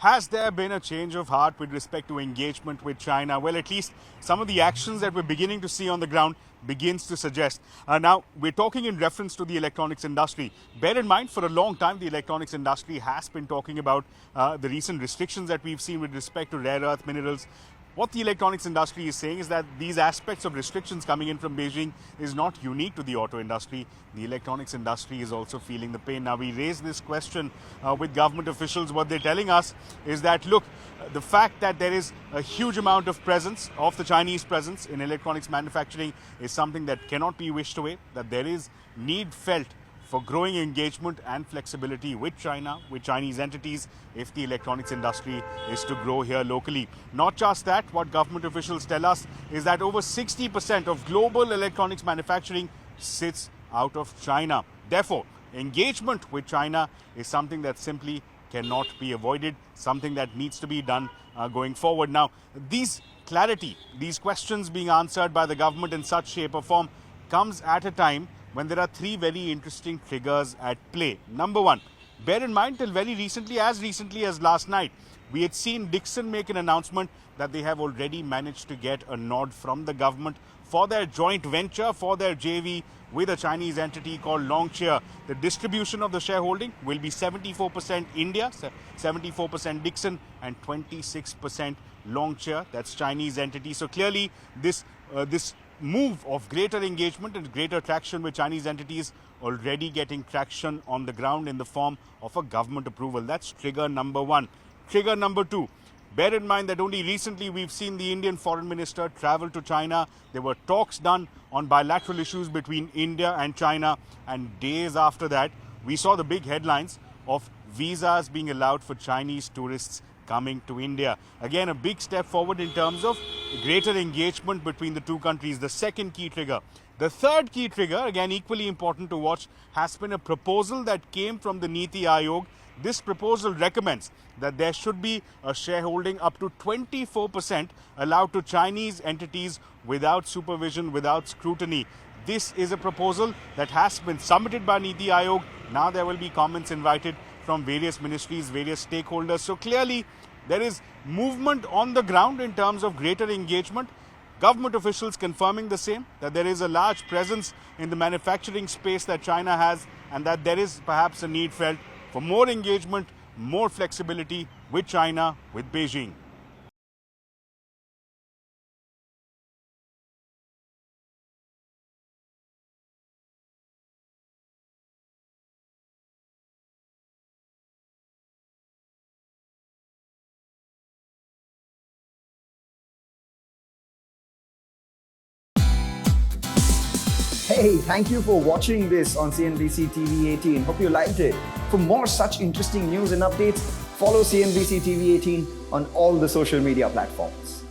Has there been a change of heart with respect to engagement with China? Well, at least some of the actions that we're beginning to see on the ground begins to suggest. Now, we're talking in reference to the electronics industry. Bear in mind, for a long time, the electronics industry has been talking about the recent restrictions that we've seen with respect to rare earth minerals. What the electronics industry is saying is that these aspects of restrictions coming in from Beijing is not unique to the auto industry. The electronics industry is also feeling the pain. Now, we raised this question with government officials. What they're telling us is that, look, the fact that there is a huge amount of presence, of the Chinese presence in electronics manufacturing is something that cannot be wished away, that there is need felt for growing engagement and flexibility with China, with Chinese entities, if the electronics industry is to grow here locally. Not just that, what government officials tell us is that over 60% of global electronics manufacturing sits out of China. Therefore, engagement with China is something that simply cannot be avoided, something that needs to be done going forward. Now, these questions being answered by the government in such shape or form comes at a time when there are three very interesting triggers at play. Number one, bear in mind, till very recently as last night, we had seen Dixon make an announcement that they have already managed to get a nod from the government for their joint venture, for their JV with a Chinese entity called Longcheer. The distribution of the shareholding will be 74% India, 74% Dixon, and 26% Longcheer. That's Chinese entity. So clearly, this move of greater engagement and greater traction with Chinese entities already getting traction on the ground in the form of a government approval. That's trigger number one. Trigger number two, bear in mind that only recently we've seen the Indian foreign minister travel to China. There were talks done on bilateral issues between India and China, and days after that, we saw the big headlines of visas being allowed for Chinese tourists coming to India. Again, a big step forward in terms of greater engagement between the two countries. The second key trigger. The third key trigger, again equally important to watch, has been a proposal that came from the Niti Aayog. This proposal recommends that there should be a shareholding up to 24% allowed to Chinese entities without supervision, without scrutiny. This is a proposal that has been submitted by Niti Aayog. Now there will be comments invited from various ministries, various stakeholders. So clearly, there is movement on the ground in terms of greater engagement. Government officials confirming the same, that there is a large presence in the manufacturing space that China has, and that there is perhaps a need felt for more engagement, more flexibility with China, with Beijing. Hey, thank you for watching this on CNBC TV18. Hope you liked it. For more such interesting news and updates, follow CNBC TV18 on all the social media platforms.